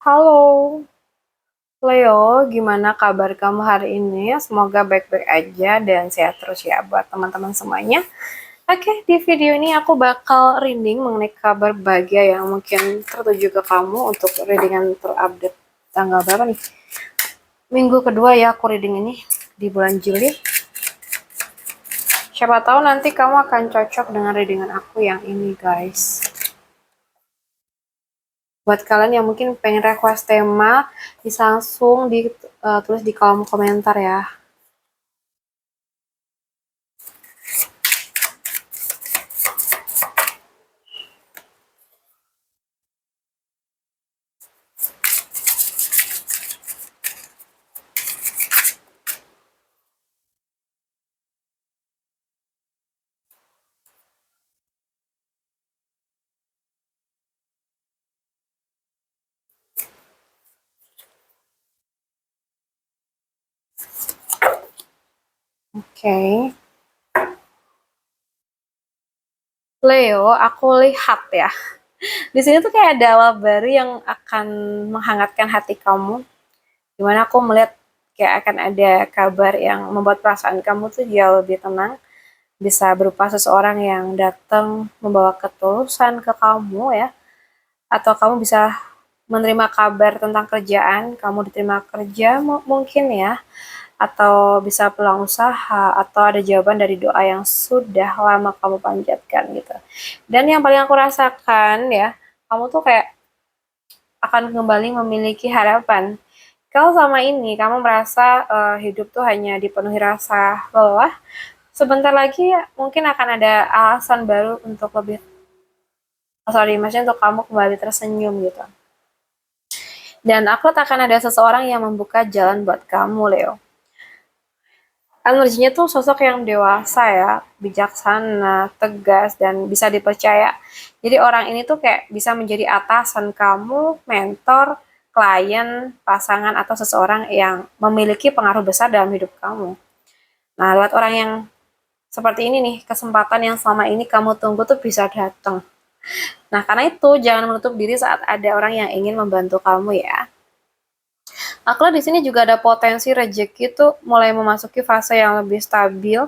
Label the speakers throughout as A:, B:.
A: Halo, Leo, gimana kabar kamu hari ini? Semoga baik-baik aja dan sehat terus ya buat teman-teman semuanya. Oke, di video ini aku bakal reading mengenai kabar bahagia yang mungkin tertuju ke kamu untuk readingan terupdate tanggal berapa nih? Minggu kedua ya aku reading ini di bulan Juli. Siapa tahu nanti kamu akan cocok dengan readingan aku yang ini, guys. Buat kalian yang mungkin pengen request tema, bisa langsung ditulis di kolom komentar ya. Oke. Leo, aku lihat ya. Di sini tuh kayak ada awal baru yang akan menghangatkan hati kamu. Dimana aku melihat kayak akan ada kabar yang membuat perasaan kamu tuh jauh lebih tenang. Bisa berupa seseorang yang datang membawa ketulusan ke kamu ya. Atau kamu bisa menerima kabar tentang kerjaan, kamu diterima kerja mungkin ya, atau bisa peluang usaha, atau ada jawaban dari doa yang sudah lama kamu panjatkan gitu. Dan yang paling aku rasakan ya, kamu tuh kayak akan kembali memiliki harapan. Kalau sama ini kamu merasa hidup tuh hanya dipenuhi rasa lelah, sebentar lagi mungkin akan ada alasan baru untuk lebih, maksudnya untuk kamu kembali tersenyum gitu. Dan aku akan ada seseorang yang membuka jalan buat kamu, Leo. Energinya tuh sosok yang dewasa ya, bijaksana, tegas, dan bisa dipercaya. Jadi orang ini tuh kayak bisa menjadi atasan kamu, mentor, klien, pasangan, atau seseorang yang memiliki pengaruh besar dalam hidup kamu. Nah, lewat orang yang seperti ini nih, kesempatan yang selama ini kamu tunggu tuh bisa datang. Nah, karena itu jangan menutup diri saat ada orang yang ingin membantu kamu ya. Aku di sini juga ada potensi rezeki tuh mulai memasuki fase yang lebih stabil,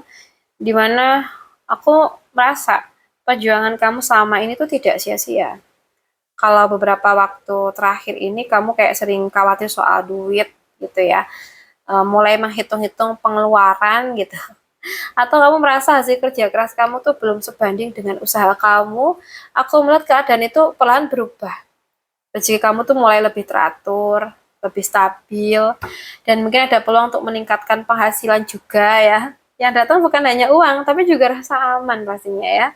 A: di mana aku merasa perjuangan kamu selama ini tuh tidak sia-sia. Kalau beberapa waktu terakhir ini kamu kayak sering khawatir soal duit gitu ya, mulai menghitung-hitung pengeluaran gitu. Atau kamu merasa hasil kerja keras kamu tuh belum sebanding dengan usaha kamu, aku melihat keadaan itu perlahan berubah. Rezeki kamu tuh mulai lebih teratur, lebih stabil, dan mungkin ada peluang untuk meningkatkan penghasilan juga ya. Yang datang bukan hanya uang, tapi juga rasa aman pastinya ya.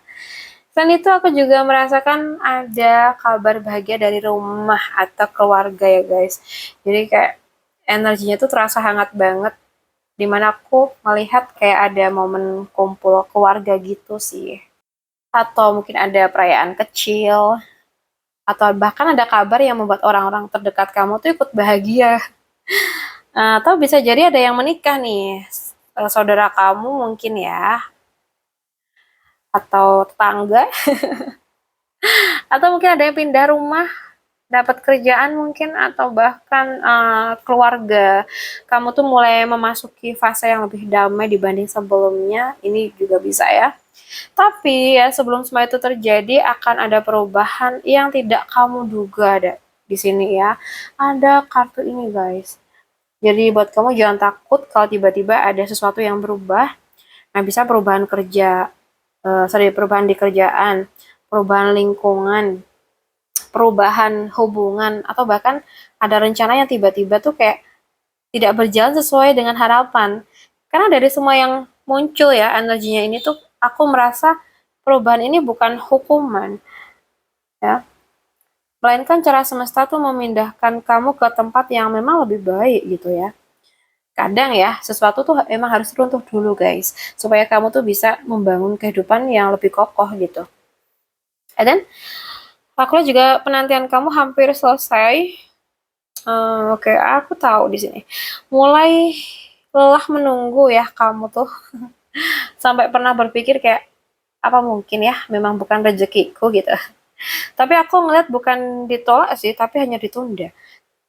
A: Selain itu aku juga merasakan ada kabar bahagia dari rumah atau keluarga ya guys. Jadi kayak energinya tuh terasa hangat banget. Dimana aku melihat kayak ada momen kumpul keluarga gitu sih. Atau mungkin ada perayaan kecil, atau bahkan ada kabar yang membuat orang-orang terdekat kamu tuh ikut bahagia. Atau bisa jadi ada yang menikah nih, saudara kamu mungkin ya, atau tetangga, atau mungkin ada yang pindah rumah, dapat kerjaan mungkin, atau bahkan keluarga. Kamu tuh mulai memasuki fase yang lebih damai dibanding sebelumnya, ini juga bisa ya. Tapi ya sebelum semua itu terjadi akan ada perubahan yang tidak kamu duga ada di sini ya. Ada kartu ini guys. Jadi buat kamu jangan takut kalau tiba-tiba ada sesuatu yang berubah. Nah, bisa perubahan kerja, perubahan di kerjaan, perubahan lingkungan, perubahan hubungan, atau bahkan ada rencana yang tiba-tiba tuh kayak tidak berjalan sesuai dengan harapan. Karena dari semua yang muncul ya energinya ini tuh aku merasa perubahan ini bukan hukuman ya, melainkan cara semesta tuh memindahkan kamu ke tempat yang memang lebih baik gitu ya. Kadang ya sesuatu tuh emang harus runtuh dulu guys, supaya kamu tuh bisa membangun kehidupan yang lebih kokoh gitu. Dan aku juga penantian kamu hampir selesai. Oke, aku tahu di sini mulai lelah menunggu ya kamu tuh, sampai pernah berpikir kayak apa mungkin ya memang bukan rezekiku gitu. Tapi aku ngeliat bukan ditolak sih, tapi hanya ditunda.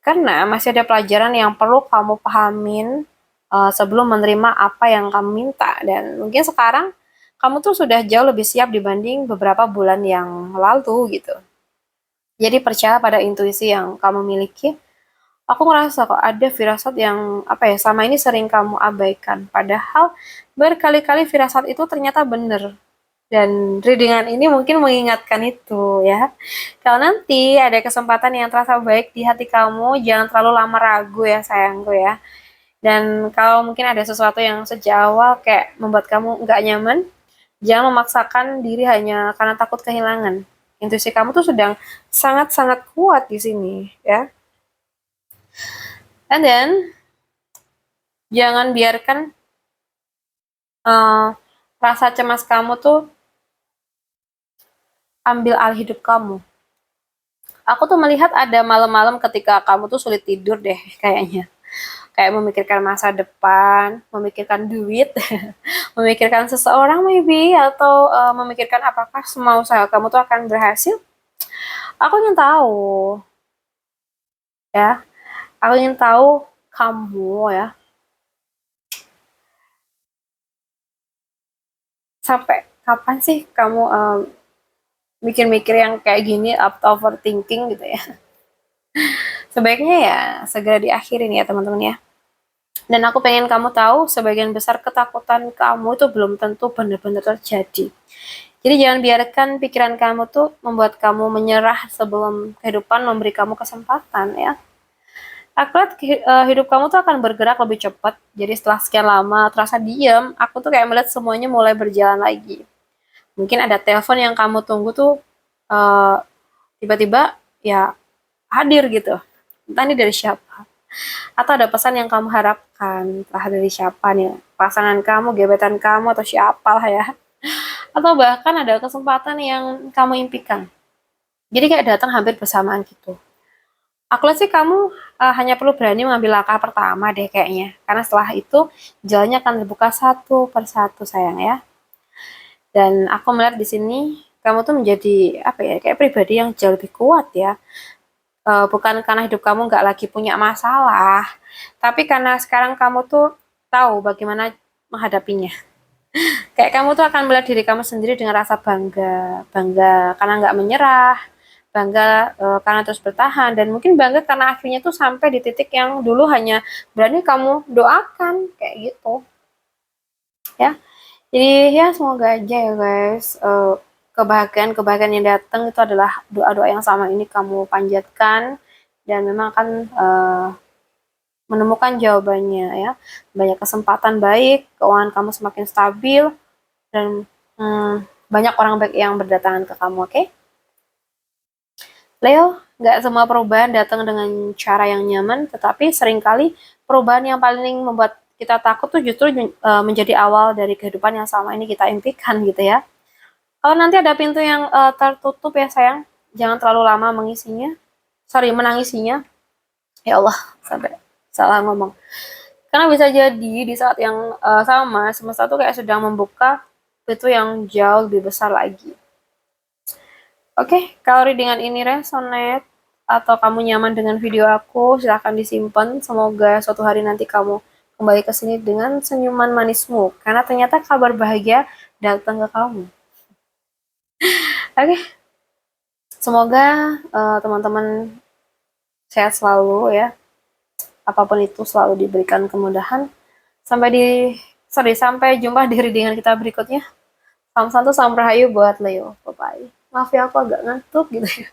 A: Karena masih ada pelajaran yang perlu kamu pahamin sebelum menerima apa yang kamu minta. Dan mungkin sekarang kamu tuh sudah jauh lebih siap dibanding beberapa bulan yang lalu gitu. Jadi percaya pada intuisi yang kamu miliki. Aku ngerasa kok ada firasat yang apa ya sama ini sering kamu abaikan. Padahal berkali-kali firasat itu ternyata benar. Dan readingan ini mungkin mengingatkan itu ya. Kalau nanti ada kesempatan yang terasa baik di hati kamu, jangan terlalu lama ragu ya sayangku ya. Dan kalau mungkin ada sesuatu yang sejak awal kayak membuat kamu nggak nyaman, jangan memaksakan diri hanya karena takut kehilangan. Intuisi kamu tuh sedang sangat-sangat kuat di sini ya. And then jangan biarkan uh, rasa cemas kamu tuh ambil alih hidup kamu. Aku tuh melihat ada malam-malam ketika kamu tuh sulit tidur deh kayaknya. Kayak memikirkan masa depan, memikirkan duit, memikirkan seseorang maybe, atau memikirkan apakah semua usaha kamu tuh akan berhasil. Aku ingin tahu, ya. Aku ingin tahu kamu ya, sampai kapan sih kamu mikir-mikir yang kayak gini, up to overthinking gitu ya. Sebaiknya ya segera diakhirin ya teman-teman ya. Dan aku pengen kamu tahu, sebagian besar ketakutan kamu itu belum tentu benar-benar terjadi. Jadi jangan biarkan pikiran kamu tuh membuat kamu menyerah sebelum kehidupan memberi kamu kesempatan ya. Aku lihat hidup kamu tuh akan bergerak lebih cepat. Jadi setelah sekian lama terasa diam, aku tuh kayak melihat semuanya mulai berjalan lagi. Mungkin ada telepon yang kamu tunggu tuh eh, tiba-tiba ya hadir gitu. Entah ini dari siapa. Atau ada pesan yang kamu harapkan, entah dari siapa nih, pasangan kamu, gebetan kamu, atau siapa lah ya. Atau bahkan ada kesempatan yang kamu impikan. Jadi kayak datang hampir bersamaan gitu. Aku lihat sih kamu hanya perlu berani mengambil langkah pertama deh kayaknya. Karena setelah itu jalannya akan terbuka satu persatu sayang ya. Dan aku melihat di sini kamu tuh menjadi apa ya kayak pribadi yang jauh lebih kuat ya. Bukan karena hidup kamu nggak lagi punya masalah, tapi karena sekarang kamu tuh tahu bagaimana menghadapinya. Kayak kamu tuh akan melihat diri kamu sendiri dengan rasa bangga, bangga karena nggak menyerah, bangga karena terus bertahan, dan mungkin bangga karena akhirnya tuh sampai di titik yang dulu hanya berani kamu doakan kayak gitu, ya. Jadi ya semoga aja ya guys, kebahagiaan-kebahagiaan yang datang itu adalah doa-doa yang sama ini kamu panjatkan dan memang akan menemukan jawabannya ya. Banyak kesempatan baik, keuangan kamu semakin stabil dan banyak orang baik yang berdatangan ke kamu, oke? Leo, nggak semua perubahan datang dengan cara yang nyaman, tetapi seringkali perubahan yang paling membuat kita takut tuh justru menjadi awal dari kehidupan yang selama ini kita impikan gitu ya. Kalau nanti ada pintu yang tertutup ya sayang, jangan terlalu lama mengisinya. Sorry, menangisinya. Ya Allah, sampai salah ngomong. Karena bisa jadi di saat yang sama, semesta tuh kayak sedang membuka pintu yang jauh lebih besar lagi. Oke, kalau readingan ini resonate atau kamu nyaman dengan video aku, silahkan disimpan. Semoga suatu hari nanti kamu kembali ke sini dengan senyuman manismu. Karena ternyata kabar bahagia datang ke kamu. Oke, semoga teman-teman sehat selalu ya. Apapun itu selalu diberikan kemudahan. Sampai jumpa di readingan kita berikutnya. Salam santu, salam rahayu buat Leo. Bye-bye. Maaf ya aku agak ngantuk gitu ya.